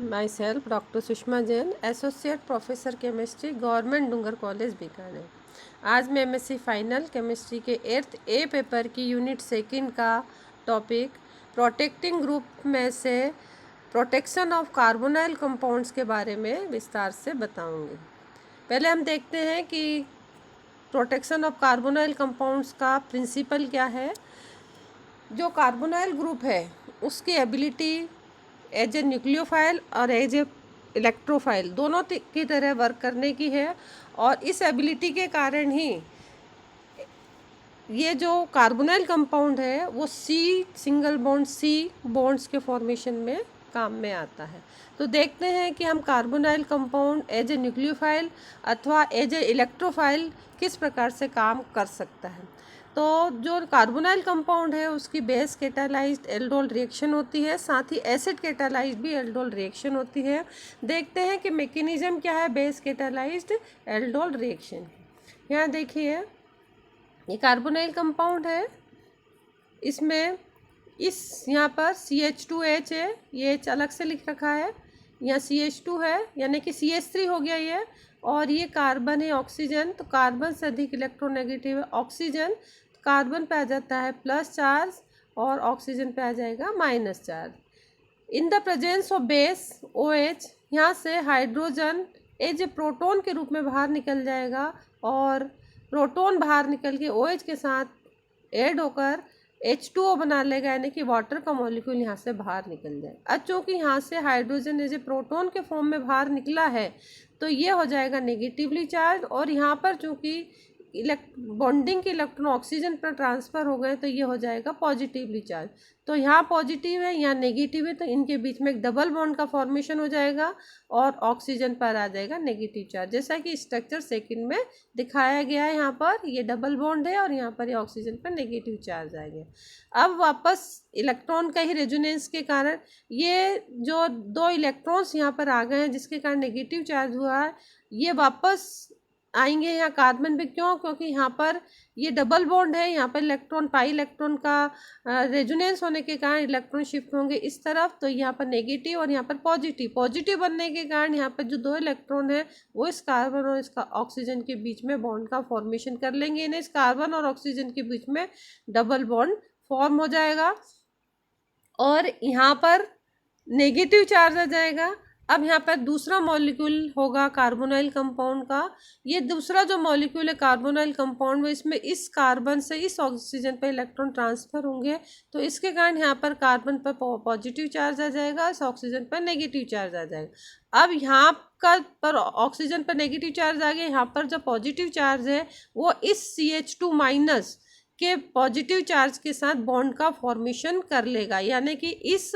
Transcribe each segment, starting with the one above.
माई self doctor Sushma Jain, associate professor chemistry, government Dungar college Bikaner. आज मैं MSc final chemistry के 8th ए paper की यूनिट 2 का टॉपिक प्रोटेक्टिंग ग्रुप में से प्रोटेक्शन ऑफ कार्बोनाइल कंपाउंड्स के बारे में विस्तार से बताऊंगी। पहले हम देखते हैं कि प्रोटेक्शन ऑफ कार्बोनाइल कंपाउंड्स का प्रिंसिपल क्या है। जो कार्बोनाइल ग्रुप है उसकी एबिलिटी एज ए न्यूक्लियोफाइल और एज ए इलेक्ट्रोफाइल दोनों की तरह वर्क करने की है, और इस एबिलिटी के कारण ही ये जो कार्बोनाइल कंपाउंड है वो सिंगल बॉन्ड सी बॉन्ड्स के फॉर्मेशन में काम में आता है। तो देखते हैं कि हम carbonyl compound as a nucleophile अथवा एज ए इलेक्ट्रोफाइल किस प्रकार से काम कर सकता है। तो जो कार्बोनाइल कंपाउंड है उसकी बेस कैटालाइज्ड एल्डोल रिएक्शन होती है, साथ ही एसिड कैटालाइज्ड भी एल्डोल रिएक्शन होती है। देखते हैं कि मैकेनिज्म क्या है बेस कैटालाइज्ड एल्डोल रिएक्शन। यहाँ देखिए ये कार्बोनाइल कंपाउंड है, इसमें इस यहाँ पर CH2H है, ये H अलग से लिख रखा है, यहाँ CH2 है यानी कि CH3 हो गया ये, और ये कार्बन है ऑक्सीजन। तो कार्बन से अधिक इलेक्ट्रोनेगेटिव है ऑक्सीजन, तो कार्बन पे आ जाता है प्लस चार्ज और ऑक्सीजन पे आ जाएगा minus charge. In the presence of base OH यहाँ से हाइड्रोजन एज ए प्रोटॉन के रूप में बाहर निकल जाएगा, और प्रोटॉन बाहर निकल के OH के साथ ऐड होकर H2O बना लेगा, यानी कि वाटर का मॉलिक्यूल यहाँ से बाहर निकल जाएगा। अब चूँकि यहाँ से हाइड्रोजन एज ए प्रोटॉन के फॉर्म में बाहर निकला है तो ये हो जाएगा नेगेटिवली चार्ज, और यहाँ पर चूँकि बॉन्डिंग के इलेक्ट्रॉन ऑक्सीजन पर ट्रांसफ़र हो गए तो ये हो जाएगा पॉजिटिवली चार्ज। तो यहाँ पॉजिटिव है यहाँ नेगेटिव है, तो इनके बीच में एक डबल बॉन्ड का फॉर्मेशन हो जाएगा और ऑक्सीजन पर आ जाएगा नेगेटिव चार्ज, जैसा कि स्ट्रक्चर सेकंड में दिखाया गया है। यहाँ पर ये डबल बॉन्ड है और यहाँ पर ये ऑक्सीजन पर नेगेटिव चार्ज आ गया। अब वापस इलेक्ट्रॉन का ही रेजोनेंस के कारण ये जो 2 इलेक्ट्रॉन्स यहाँ पर आ गए हैं जिसके कारण नेगेटिव चार्ज हुआ है, ये वापस आएंगे यहाँ कार्बन पे। क्यों? क्योंकि यहाँ पर ये डबल बॉन्ड है, यहाँ पर इलेक्ट्रॉन पाई इलेक्ट्रॉन का रेजोनेंस होने के कारण इलेक्ट्रॉन शिफ्ट होंगे इस तरफ, तो यहाँ पर नेगेटिव और यहाँ पर पॉजिटिव बनने के कारण यहाँ पर जो 2 इलेक्ट्रॉन है वो इस कार्बन और इसका ऑक्सीजन के बीच में बॉन्ड का फॉर्मेशन कर लेंगे। इन्हें इस कार्बन और ऑक्सीजन के बीच में डबल बॉन्ड फॉर्म हो जाएगा और यहाँ पर नेगेटिव चार्ज आ जाएगा। अब यहाँ पर दूसरा मॉलिक्यूल होगा कार्बोनाइल कंपाउंड का। ये दूसरा जो मॉलिक्यूल है कार्बोनाइल कंपाउंड में, इसमें इस कार्बन से इस ऑक्सीजन पर इलेक्ट्रॉन ट्रांसफ़र होंगे, तो इसके कारण यहाँ पर कार्बन पर पॉजिटिव चार्ज आ जाएगा, इस ऑक्सीजन पर नेगेटिव चार्ज आ जाएगा। अब यहाँ का पर ऑक्सीजन पर नेगेटिव चार्ज आ गया, यहाँ पर जो पॉजिटिव चार्ज है वो इस CH2 माइनस के पॉजिटिव चार्ज के साथ बॉन्ड का फॉर्मेशन कर लेगा, यानी कि इस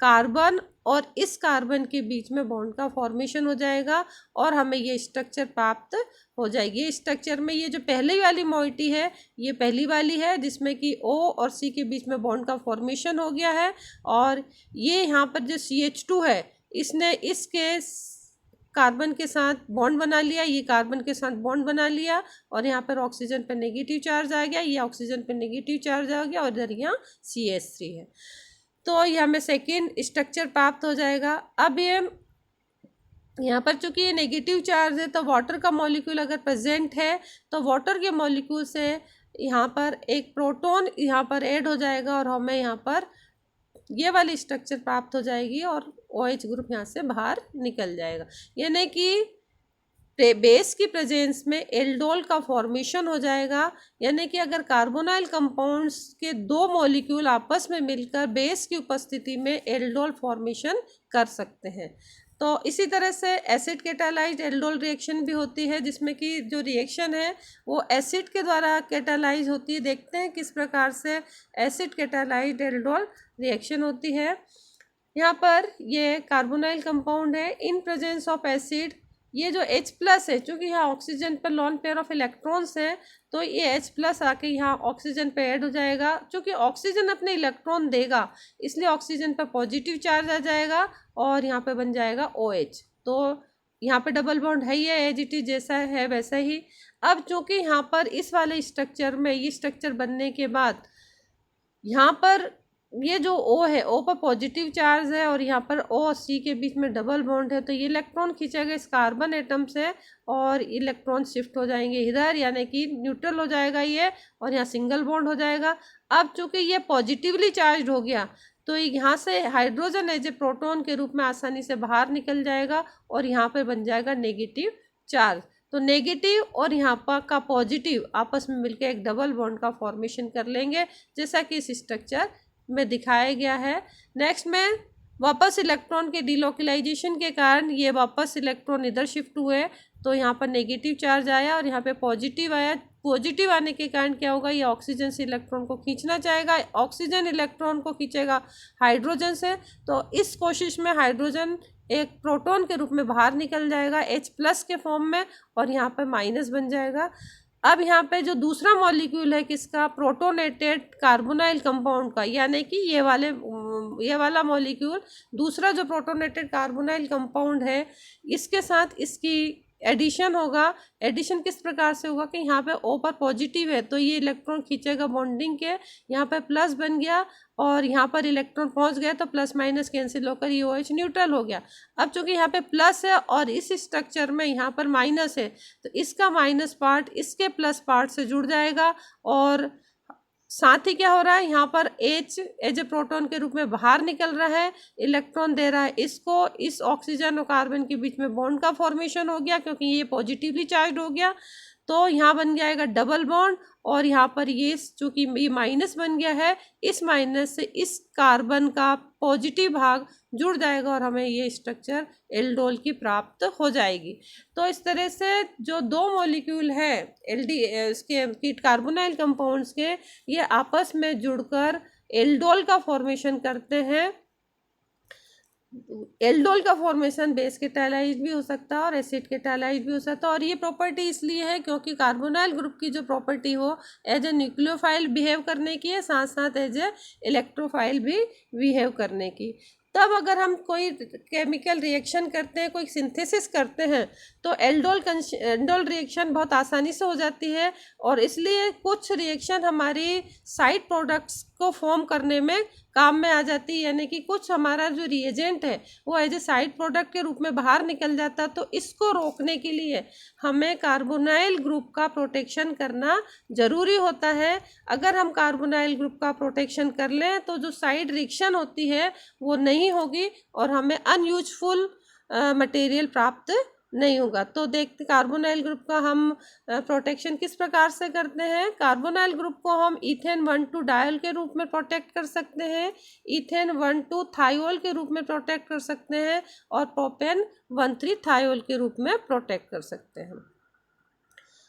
कार्बन और इस कार्बन के बीच में बॉन्ड का फॉर्मेशन हो जाएगा और हमें ये स्ट्रक्चर प्राप्त हो जाएगी। इस स्ट्रक्चर में ये जो पहली वाली मोइटी है ये पहली वाली है जिसमें कि O और C के बीच में बॉन्ड का फॉर्मेशन हो गया है, और ये यहाँ पर जो CH2 है इसने इसके कार्बन के साथ बॉन्ड बना लिया, ये कार्बन के साथ बॉन्ड बना लिया, और यहाँ पर ऑक्सीजन पर नेगेटिव चार्ज आ गया, ये ऑक्सीजन पर नेगेटिव चार्ज आ गया, और इधर यहाँ CH3 है। तो ये हमें सेकेंड स्ट्रक्चर प्राप्त हो जाएगा। अब ये यहाँ पर चूँकि ये नेगेटिव चार्ज है तो वाटर का मॉलिक्यूल अगर प्रेजेंट है तो वाटर के मॉलिक्यूल से यहाँ पर एक प्रोटॉन यहाँ पर ऐड हो जाएगा और हमें यहाँ पर ये वाली स्ट्रक्चर प्राप्त हो जाएगी और OH ग्रुप यहाँ से बाहर निकल जाएगा, यानी कि बेस की प्रेजेंस में एल्डोल का फॉर्मेशन हो जाएगा। यानी कि अगर कार्बोनाइल कंपाउंड्स के 2 मॉलिक्यूल आपस में मिलकर बेस की उपस्थिति में एल्डोल फॉर्मेशन कर सकते हैं। तो इसी तरह से एसिड कैटालाइज्ड एल्डोल रिएक्शन भी होती है, जिसमें कि जो रिएक्शन है वो एसिड के द्वारा कैटालाइज होती है। देखते हैं किस प्रकार से एसिड कैटालाइज्ड एल्डोल रिएक्शन होती है। यहाँ पर ये कार्बोनाइल कंपाउंड है, इन प्रेजेंस ऑफ एसिड ये जो H+ है, चूँकि यहाँ ऑक्सीजन पर लॉन पेयर ऑफ इलेक्ट्रॉन्स है तो ये H+ आके यहाँ ऑक्सीजन पे ऐड हो जाएगा। चूँकि ऑक्सीजन अपने इलेक्ट्रॉन देगा इसलिए ऑक्सीजन पर पॉजिटिव चार्ज आ जाएगा और यहाँ पे बन जाएगा OH। तो यहाँ पे डबल बॉन्ड है, ये एज इट इज जैसा है वैसा ही। अब चूँकि यहाँ पर इस वाले स्ट्रक्चर में ये स्ट्रक्चर बनने के बाद यहाँ पर ये जो O है, O पर पॉजिटिव चार्ज है और यहाँ पर O और C के बीच में डबल बॉन्ड है, तो ये इलेक्ट्रॉन खींचेगा इस कार्बन एटम से और इलेक्ट्रॉन शिफ्ट हो जाएंगे इधर, यानी कि न्यूट्रल हो जाएगा ये और यहाँ सिंगल बॉन्ड हो जाएगा। अब चूंकि ये पॉजिटिवली चार्ज हो गया तो यहाँ से हाइड्रोजन एज ए प्रोटॉन के रूप में आसानी से बाहर निकल जाएगा और यहाँ पर बन जाएगा नेगेटिव चार्ज। तो नेगेटिव और यहाँ पर का पॉजिटिव आपस में मिलकर एक डबल बॉन्ड का फॉर्मेशन कर लेंगे, जैसा कि इस स्ट्रक्चर में दिखाया गया है। नेक्स्ट में वापस इलेक्ट्रॉन के डिलोकलाइजेशन के कारण ये वापस इलेक्ट्रॉन इधर शिफ्ट हुए, तो यहाँ पर नेगेटिव चार्ज आया और यहाँ पे पॉजिटिव आया। पॉजिटिव आने के कारण क्या होगा, ये ऑक्सीजन से इलेक्ट्रॉन को खींचना चाहेगा, ऑक्सीजन इलेक्ट्रॉन को खींचेगा हाइड्रोजन से, तो इस कोशिश में हाइड्रोजन एक प्रोटॉन के रूप में बाहर निकल जाएगा H+ के फॉर्म में और यहाँ पर माइनस बन जाएगा। अब यहाँ पे जो दूसरा मॉलिक्यूल है किसका, प्रोटोनेटेड कार्बोनाइल कंपाउंड का, यानी कि ये वाला मॉलिक्यूल दूसरा जो प्रोटोनेटेड कार्बोनाइल कंपाउंड है इसके साथ इसकी एडिशन होगा। एडिशन किस प्रकार से होगा कि यहाँ पे O पर पॉजिटिव है तो ये इलेक्ट्रॉन खींचेगा बॉन्डिंग के, यहाँ पे प्लस बन गया और यहाँ पर इलेक्ट्रॉन पहुँच गया तो प्लस माइनस कैंसिल होकर ये OH न्यूट्रल हो गया। अब चूंकि यहाँ पे प्लस है और इस स्ट्रक्चर में यहाँ पर माइनस है तो इसका माइनस पार्ट इसके प्लस पार्ट से जुड़ जाएगा और साथ ही क्या हो रहा है, यहाँ पर H एज ए प्रोटॉन के रूप में बाहर निकल रहा है, इलेक्ट्रॉन दे रहा है इसको, इस ऑक्सीजन और कार्बन के बीच में बॉन्ड का फॉर्मेशन हो गया क्योंकि ये पॉजिटिवली चार्ज हो गया, तो यहाँ बन जाएगा डबल बॉन्ड और यहाँ पर ये चूँकि ये माइनस बन गया है, इस माइनस से इस कार्बन का पॉजिटिव भाग जुड़ जाएगा और हमें ये स्ट्रक्चर एल्डोल की प्राप्त हो जाएगी। तो इस तरह से जो दो मॉलिक्यूल है इसके कार्बोनाइल कंपाउंड्स के, ये आपस में जुड़कर एल्डोल का फॉर्मेशन करते हैं। एल्डोल का फॉर्मेशन बेस के टैलाइड भी हो सकता है और एसिड के टैलाइड भी हो सकता है और ये प्रॉपर्टी इसलिए है क्योंकि कार्बोनाइल ग्रुप की जो प्रॉपर्टी हो एज ए न्यूक्लियोफाइल बिहेव करने की है, साथ साथ एज ए इलेक्ट्रोफाइल भी बिहेव करने की। तब अगर हम कोई केमिकल रिएक्शन करते हैं, कोई सिंथेसिस करते हैं तो एल्डोल रिएक्शन बहुत आसानी से हो जाती है और इसलिए कुछ रिएक्शन हमारी साइड प्रोडक्ट्स को फॉर्म करने में काम में आ जाती है, यानी कि कुछ हमारा जो रिएजेंट है वो एज ए साइड प्रोडक्ट के रूप में बाहर निकल जाता है। तो इसको रोकने के लिए हमें कार्बोनाइल ग्रुप का प्रोटेक्शन करना ज़रूरी होता है। अगर हम कार्बोनाइल ग्रुप का प्रोटेक्शन कर लें तो जो साइड रिएक्शन होती है वो नहीं होगी और हमें अनयूजफुल मटेरियल प्राप्त नहीं होगा। तो देखते कार्बोनाइल ग्रुप का हम प्रोटेक्शन किस प्रकार से करते हैं। कार्बोनाइल ग्रुप को हम इथेन 1,2 डायल के रूप में प्रोटेक्ट कर सकते हैं, इथेन 1,2 थायोल के रूप में प्रोटेक्ट कर सकते हैं और प्रोपेन 1,3 थायोल के रूप में प्रोटेक्ट कर सकते हैं।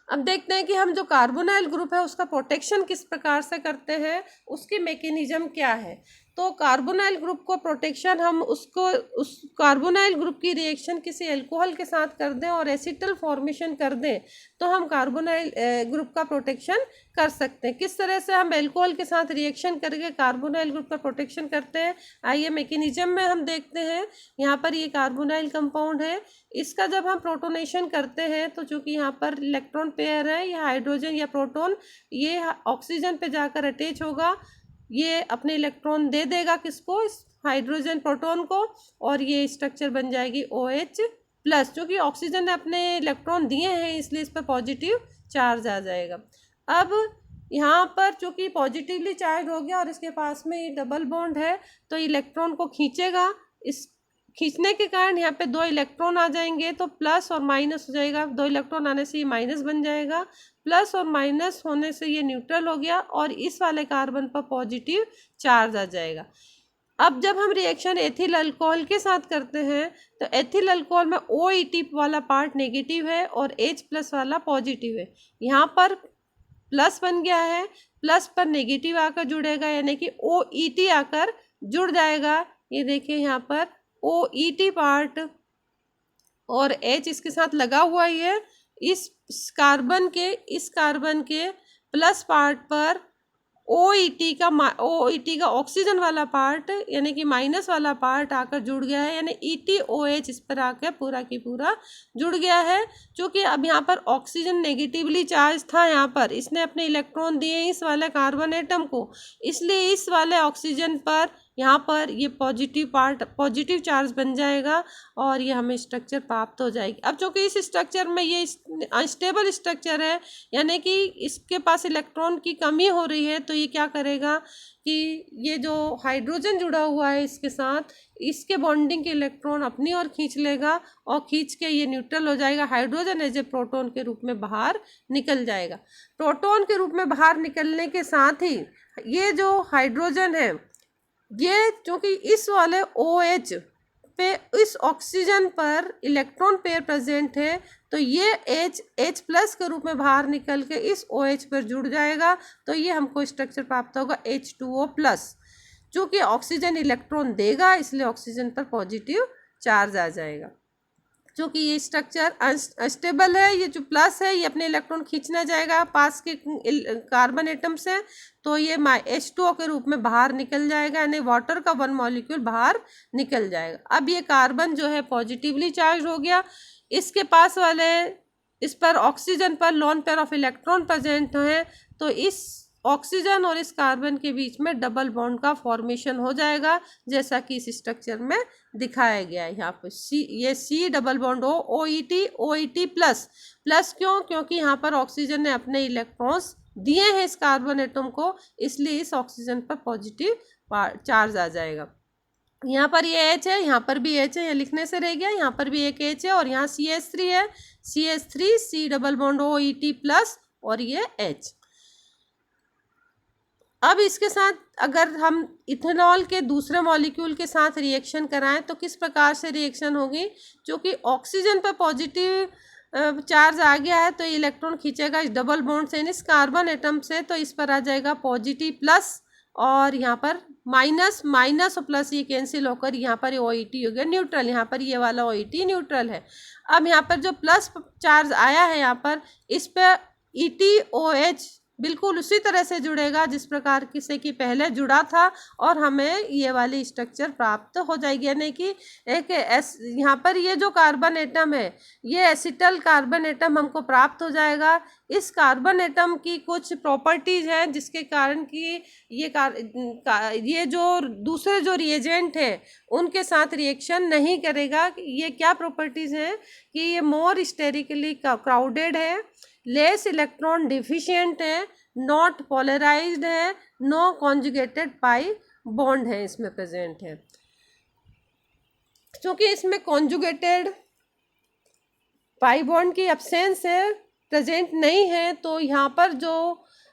अब देखते हैं कि हम जो कार्बोनाइल ग्रुप है उसका प्रोटेक्शन किस प्रकार से करते हैं, उसकी मैकेनिज्म क्या है। तो कार्बोनाइल ग्रुप को प्रोटेक्शन हम उस कार्बोनाइल ग्रुप की रिएक्शन किसी अल्कोहल के साथ कर दें और एसिटल फॉर्मेशन कर दें तो हम कार्बोनाइल ग्रुप का प्रोटेक्शन कर सकते हैं। किस तरह से हम अल्कोहल के साथ रिएक्शन करके कार्बोनाइल ग्रुप का प्रोटेक्शन करते हैं, आइए मैकेनिज्म में हम देखते हैं। यहाँ पर ये कार्बोनाइल कंपाउंड है, इसका जब हम प्रोटोनेशन करते हैं तो चूँकि यहाँ पर इलेक्ट्रॉन पेयर है, या हाइड्रोजन या प्रोटॉन ये ऑक्सीजन पे जाकर अटैच होगा, ये अपने इलेक्ट्रॉन दे देगा किसको, इस हाइड्रोजन प्रोटॉन को, और ये स्ट्रक्चर बन जाएगी OH+। क्योंकि ऑक्सीजन ने अपने इलेक्ट्रॉन दिए हैं इसलिए इस पर पॉजिटिव चार्ज आ जाएगा। अब यहाँ पर चूँकि पॉजिटिवली चार्ज हो गया और इसके पास में ये डबल बॉन्ड है तो इलेक्ट्रॉन को खींचेगा, इस खींचने के कारण यहाँ पे 2 इलेक्ट्रॉन आ जाएंगे तो प्लस और माइनस हो जाएगा, 2 इलेक्ट्रॉन आने से ये माइनस बन जाएगा, प्लस और माइनस होने से ये न्यूट्रल हो गया और इस वाले कार्बन पर पॉजिटिव चार्ज आ जाएगा। अब जब हम रिएक्शन एथिल अल्कोहल के साथ करते हैं तो एथिल अल्कोहल में OET वाला पार्ट नेगेटिव है और H+ वाला पॉजिटिव है। यहाँ पर प्लस बन गया है, प्लस पर नेगेटिव आकर जुड़ेगा यानी कि OET आकर जुड़ जाएगा। ये देखिए यहाँ पर OET पार्ट और H इसके साथ लगा हुआ ही है। इस कार्बन के प्लस पार्ट पर OET का ऑक्सीजन वाला पार्ट यानी कि माइनस वाला पार्ट आकर जुड़ गया है, यानी ETOH इस पर आकर पूरा की पूरा जुड़ गया है। क्योंकि अब यहाँ पर ऑक्सीजन नेगेटिवली चार्ज था, यहाँ पर इसने अपने इलेक्ट्रॉन दिए इस वाले कार्बन एटम को, इसलिए इस वाले ऑक्सीजन पर यहाँ पर ये पॉजिटिव चार्ज बन जाएगा और ये हमें स्ट्रक्चर प्राप्त हो जाएगी। अब चूँकि इस स्ट्रक्चर में ये अनस्टेबल स्ट्रक्चर है, यानी कि इसके पास इलेक्ट्रॉन की कमी हो रही है, तो ये क्या करेगा कि ये जो हाइड्रोजन जुड़ा हुआ है इसके साथ, इसके बॉन्डिंग के इलेक्ट्रॉन अपनी ओर खींच लेगा और खींच के ये न्यूट्रल हो जाएगा। हाइड्रोजन एज ए प्रोटॉन के रूप में बाहर निकल जाएगा। प्रोटॉन के रूप में बाहर निकलने के साथ ही ये जो हाइड्रोजन है, ये चूँकि इस वाले OH पे इस ऑक्सीजन पर इलेक्ट्रॉन पेयर प्रेजेंट है, तो ये H प्लस के रूप में बाहर निकल के इस OH पर जुड़ जाएगा, तो ये हमको स्ट्रक्चर प्राप्त होगा H2O प्लस। चूँकि ऑक्सीजन इलेक्ट्रॉन देगा इसलिए ऑक्सीजन पर पॉजिटिव चार्ज आ जाएगा। क्योंकि ये स्ट्रक्चर अनस्टेबल है, ये जो प्लस है ये अपने इलेक्ट्रॉन खींचना जाएगा पास के कार्बन एटम से, तो ये H2O के रूप में बाहर निकल जाएगा, यानी वाटर का 1 मॉलिक्यूल बाहर निकल जाएगा। अब ये कार्बन जो है पॉजिटिवली चार्ज हो गया, इसके पास वाले इस पर ऑक्सीजन पर lone pair of electron present है, तो इस ऑक्सीजन और इस कार्बन के बीच में डबल बॉन्ड का फॉर्मेशन हो जाएगा, जैसा कि इस स्ट्रक्चर में दिखाया गया है। यहाँ पर C double bond OET plus क्यों? क्योंकि यहाँ पर ऑक्सीजन ने अपने इलेक्ट्रॉन्स दिए हैं इस कार्बन एटम को, इसलिए इस ऑक्सीजन पर पॉजिटिव चार्ज आ जाएगा। यहाँ पर ये H है, यहाँ पर भी H है, यहाँ लिखने से रह गया, यहाँ पर भी एक H है और यहाँ CH3 है, CH3 C double bond OET plus और ये H। अब इसके साथ अगर हम इथेनॉल के दूसरे मॉलिक्यूल के साथ रिएक्शन कराएं तो किस प्रकार से रिएक्शन होगी? क्योंकि ऑक्सीजन पर पॉजिटिव चार्ज आ गया है, तो इलेक्ट्रॉन खींचेगा इस डबल बॉन्ड से इस कार्बन एटम से, तो इस पर आ जाएगा पॉजिटिव प्लस और यहाँ पर माइनस और प्लस ये कैंसिल होकर यहाँ पर OET हो गया न्यूट्रल। यहाँ पर ये वाला OET न्यूट्रल है। अब यहाँ पर जो प्लस चार्ज आया है यहाँ पर, इस पर ETOH बिल्कुल उसी तरह से जुड़ेगा जिस प्रकार से कि पहले जुड़ा था और हमें ये वाली स्ट्रक्चर प्राप्त हो जाएगी, यानी कि यहाँ पर ये जो कार्बन एटम है ये एसिटल कार्बन एटम हमको प्राप्त हो जाएगा। इस कार्बन एटम की कुछ प्रॉपर्टीज़ हैं जिसके कारण कि ये जो दूसरे जो रिएजेंट हैं उनके साथ रिएक्शन नहीं करेगा। ये क्या प्रॉपर्टीज़ हैं कि ये मोर स्टेरिकली क्राउडेड है, लेस इलेक्ट्रॉन डिफिशिएंट है, नॉट पोलराइज्ड है, नो कॉन्जुगेटेड पाई बॉन्ड है इसमें प्रेजेंट है। क्योंकि इसमें कॉन्जुगेटेड पाई बॉन्ड की एब्सेंस है, प्रेजेंट नहीं है, तो यहाँ पर जो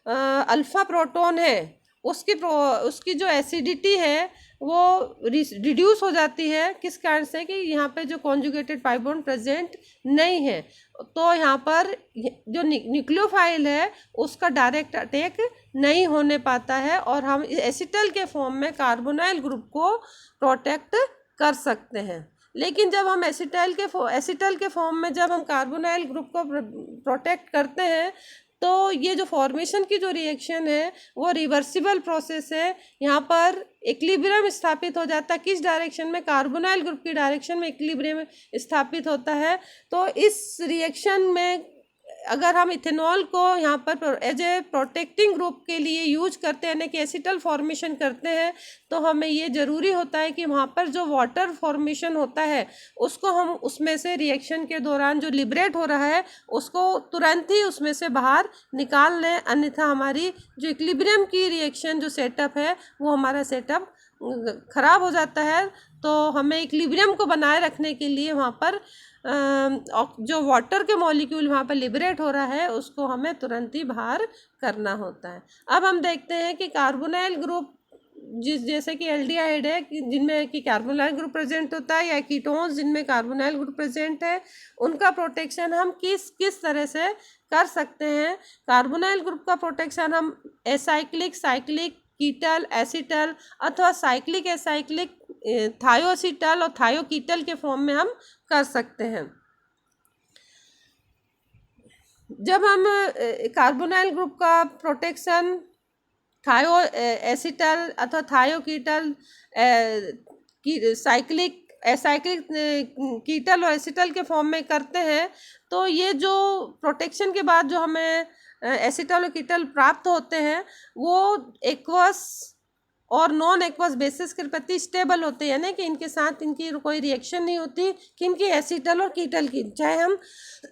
अल्फा प्रोटॉन है उसकी जो एसिडिटी है वो रिड्यूस हो जाती है। किस कारण से? कि यहाँ पे जो कॉन्जुगेटेड पाई बॉन्ड प्रेजेंट नहीं है, तो यहाँ पर जो न्यूक्लियोफाइल है उसका डायरेक्ट अटैक नहीं होने पाता है और हम एसिटल के फॉर्म में कार्बोनाइल ग्रुप को प्रोटेक्ट कर सकते हैं। लेकिन जब हम एसिटल के फॉर्म में जब हम कार्बोनाइल ग्रुप को प्रोटेक्ट करते हैं तो ये जो फॉर्मेशन की जो रिएक्शन है वो रिवर्सिबल प्रोसेस है। यहाँ पर इक्विलिब्रियम स्थापित हो जाता है। किस डायरेक्शन में? कार्बोनाइल ग्रुप की डायरेक्शन में इक्विलिब्रियम स्थापित होता है। तो इस रिएक्शन में अगर हम इथेनॉल को यहाँ पर एज ए प्रोटेक्टिंग ग्रुप के लिए यूज करते हैं, यानी कि एसिटल फॉर्मेशन करते हैं, तो हमें ये ज़रूरी होता है कि वहाँ पर जो वाटर फॉर्मेशन होता है उसको हम उसमें से रिएक्शन के दौरान जो लिबरेट हो रहा है उसको तुरंत ही उसमें से बाहर निकाल लें, अन्यथा हमारी जो इक्विलिब्रियम की रिएक्शन जो सेटअप है वो हमारा सेटअप ख़राब हो जाता है। तो हमें इक्विलिब्रियम को बनाए रखने के लिए वहाँ पर जो वाटर के मॉलिक्यूल वहाँ पर लिबरेट हो रहा है उसको हमें तुरंत ही बाहर करना होता है। अब हम देखते हैं कि कार्बोनाइल ग्रुप जैसे कि एल्डिहाइड है जिनमें कि कार्बोनाइल ग्रुप प्रेजेंट होता है, या कीटोन्स जिनमें कार्बोनाइल ग्रुप प्रेजेंट है, उनका प्रोटेक्शन हम किस तरह से कर सकते हैं। कार्बोनाइल ग्रुप का प्रोटेक्शन हम एसाइक्लिक, साइक्लिक, कीटल, एसिटल अथवा साइक्लिक एसाइक्लिक, थायोएसिटल और थायोकीटल के फॉर्म में हम कर सकते हैं। जब हम कार्बोनाइल ग्रुप का प्रोटेक्शन थायो एसिटल अथवा थायोकीटल की साइक्लिक एसाइक्लिक कीटल और एसिटल के फॉर्म में करते हैं, तो ये जो प्रोटेक्शन के बाद जो हमें एसिटल और कीटल प्राप्त होते हैं वो एक्वस और नॉन एक्वस बेसिस के प्रति स्टेबल होते हैं, यानी कि इनके साथ इनकी कोई रिएक्शन नहीं होती कि इनकी एसिटल और कीटल की, चाहे हम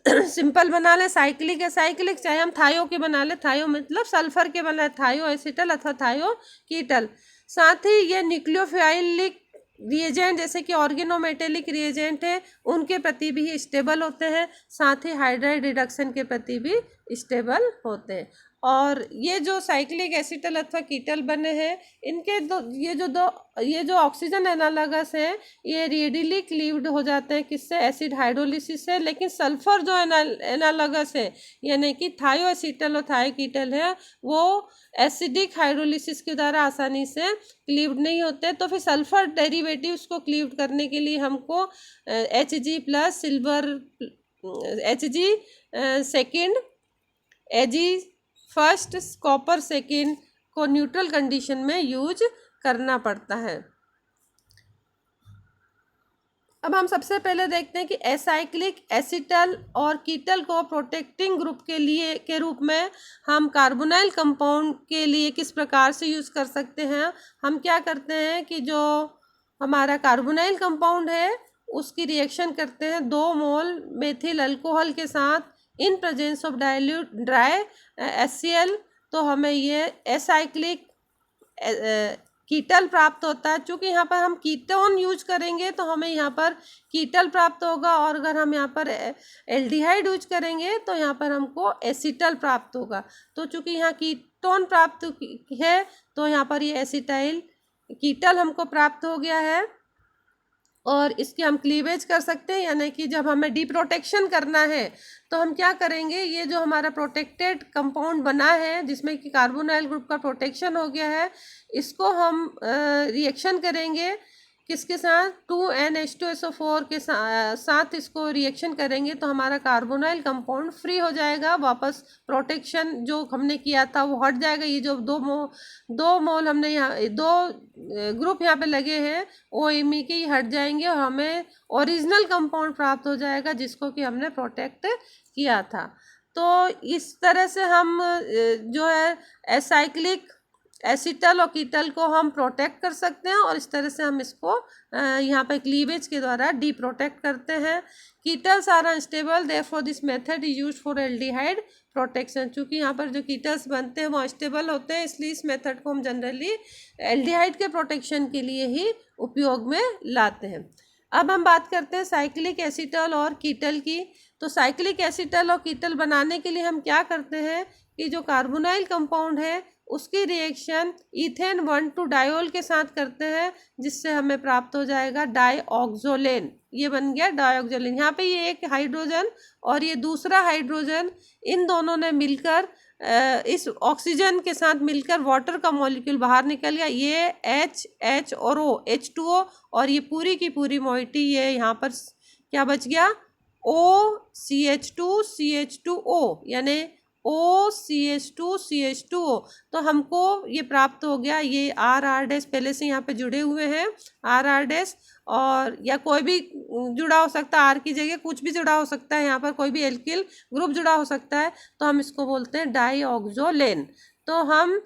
सिंपल बना लें साइक्लिक एसाइक्लिक, चाहे हम थायो के बना लें, थायो मतलब सल्फर के बना थायो एसिटल अथवा थायो कीटल। साथ ही ये न्यूक्लियोफाइलिक रिएजेंट जैसे कि ऑर्गेनोमेटेलिक रिएजेंट है उनके प्रति भी स्टेबल होते हैं, साथ ही हाइड्राइड रिडक्शन के प्रति भी स्टेबल होते हैं। और ये जो साइक्लिक एसिटल अथवा कीटल बने हैं इनके ये जो ऑक्सीजन एनालॉगस हैं ये रेडिली क्लीव्ड हो जाते हैं किससे, एसिड हाइड्रोलिसिस से। लेकिन सल्फर जो एनालॉगस है यानी कि थायो एसिटल और थायोकीटल है वो एसिडिक हाइड्रोलिसिस के द्वारा आसानी से क्लीव्ड नहीं होते। तो फिर सल्फर डेरिवेटिव्स को क्लीव्ड करने के लिए हमको Hg plus silver Hg second Ag first copper second को न्यूट्रल कंडीशन में यूज करना पड़ता है। अब हम सबसे पहले देखते हैं कि एसाइक्लिक एसिटल और कीटल को प्रोटेक्टिंग ग्रुप के रूप में हम कार्बोनाइल कंपाउंड के लिए किस प्रकार से यूज़ कर सकते हैं। हम क्या करते हैं कि जो हमारा कार्बोनाइल कंपाउंड है उसकी रिएक्शन करते हैं 2 मोल मेथिल अल्कोहल के साथ in presence of dilute dry HCl, तो हमें ये एसाइक्लिक कीटल प्राप्त होता है। चूँकि यहाँ पर हम कीटोन यूज करेंगे तो हमें यहाँ पर कीटल प्राप्त होगा, और अगर हम यहाँ पर एल्डिहाइड यूज करेंगे तो यहाँ पर हमको एसिटल प्राप्त होगा। तो चूँकि यहाँ कीटोन प्राप्त है तो यहाँ पर ये एसिटाइल कीटल हमको प्राप्त हो गया है, और इसकी हम क्लीवेज कर सकते हैं। यानी कि जब हमें डिप्रोटेक्शन करना है तो हम क्या करेंगे, ये जो हमारा प्रोटेक्टेड कंपाउंड बना है जिसमें कि कार्बोनाइल ग्रुप का प्रोटेक्शन हो गया है, इसको हम रिएक्शन करेंगे किसके साथ, 2NH2SO4 के साथ इसको रिएक्शन करेंगे तो हमारा कार्बोनाइल कंपाउंड फ्री हो जाएगा, वापस प्रोटेक्शन जो हमने किया था वो हट जाएगा। ये जो दो मोल हमने यहाँ 2 ग्रुप यहाँ पे लगे हैं OMe के ही हट जाएंगे और हमें ओरिजिनल कंपाउंड प्राप्त हो जाएगा जिसको कि हमने प्रोटेक्ट किया था। तो इस तरह से हम जो है एसाइक्लिक एसिटल और कीटल को हम प्रोटेक्ट कर सकते हैं, और इस तरह से हम इसको यहाँ पे क्लीवेज के द्वारा डी प्रोटेक्ट करते हैं। Ketals are unstable therefore this method is used for aldehyde protection. चूँकि यहाँ पर जो कीटल्स बनते हैं वो अनस्टेबल होते हैं, इसलिए इस मेथड को हम जनरली एल्डिहाइड के प्रोटेक्शन के लिए ही उपयोग में लाते हैं। अब हम बात करते हैं साइक्लिक एसिटल और कीटल की। तो साइक्लिक एसिटल और कीटल बनाने के लिए हम क्या करते हैं कि जो कार्बोनाइल कंपाउंड है उसकी रिएक्शन इथेन 1,2 डायोल के साथ करते हैं, जिससे हमें प्राप्त हो जाएगा डाईऑक्सोलेन। ये बन गया डाईऑक्सोलेन। यहाँ पे ये एक हाइड्रोजन और ये दूसरा हाइड्रोजन, इन दोनों ने मिलकर इस ऑक्सीजन के साथ मिलकर वाटर का मॉलिक्यूल बाहर निकल गया। ये H और O H2O, और ये पूरी की पूरी मोइटी ये यहाँ पर क्या बच गया, OCH2CH2O यानी OCH2CH2O। तो हमको ये प्राप्त हो गया। ये RR- पहले से यहाँ पे जुड़े हुए हैं RR- और या कोई भी जुड़ा हो सकता है, R की जगह कुछ भी जुड़ा हो सकता है, यहाँ पर कोई भी एल्किल ग्रुप जुड़ा हो सकता है, तो हम इसको बोलते हैं डाईऑक्सोलेन। तो हम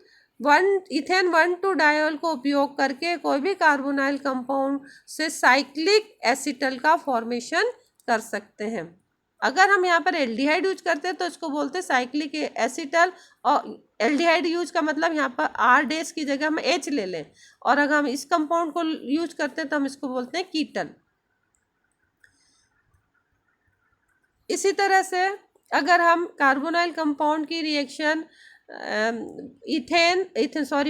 इथेन 1,2 डायोल को उपयोग करके कोई भी कार्बोनाइल कंपाउंड से साइक्लिक एसिटल का फॉर्मेशन कर सकते हैं। अगर हम यहाँ पर एल्डिहाइड यूज करते हैं तो इसको बोलते हैं साइक्लिक एसिटल, और एल्डिहाइड यूज का मतलब यहाँ पर R- की जगह हम H ले लें, और अगर हम इस कंपाउंड को यूज करते हैं तो हम इसको बोलते हैं कीटल। इसी तरह से अगर हम कार्बोनाइल कंपाउंड की रिएक्शन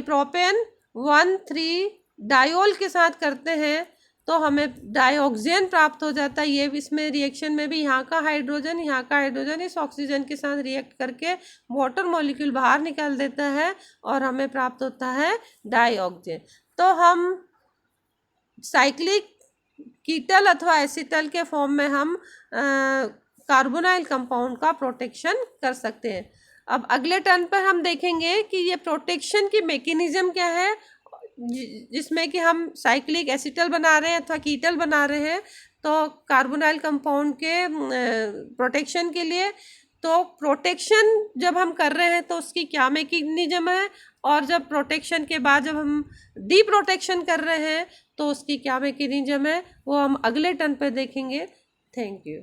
प्रोपेन 1,3 डायोल के साथ करते हैं तो हमें डाईऑक्सेन प्राप्त हो जाता है। ये इसमें रिएक्शन में भी यहाँ का हाइड्रोजन इस ऑक्सीजन के साथ रिएक्ट करके वाटर मॉलिक्यूल बाहर निकाल देता है और हमें प्राप्त होता है डाईऑक्सेन। तो हम साइक्लिक कीटल अथवा एसिटल के फॉर्म में हम कार्बोनाइल कंपाउंड का प्रोटेक्शन कर सकते हैं। अब अगले टर्न पर हम देखेंगे कि ये प्रोटेक्शन की मैकेनिज्म क्या है, जिसमें कि हम साइक्लिक एसिटल बना रहे हैं अथवा कीटल बना रहे हैं, तो कार्बोनाइल कंपाउंड के प्रोटेक्शन के लिए। तो प्रोटेक्शन जब हम कर रहे हैं तो उसकी क्या मैकेनिज्म है, और जब प्रोटेक्शन के बाद जब हम डी प्रोटेक्शन कर रहे हैं तो उसकी क्या मैकेनिज्म है, वो हम अगले टर्न पे देखेंगे। Thank you.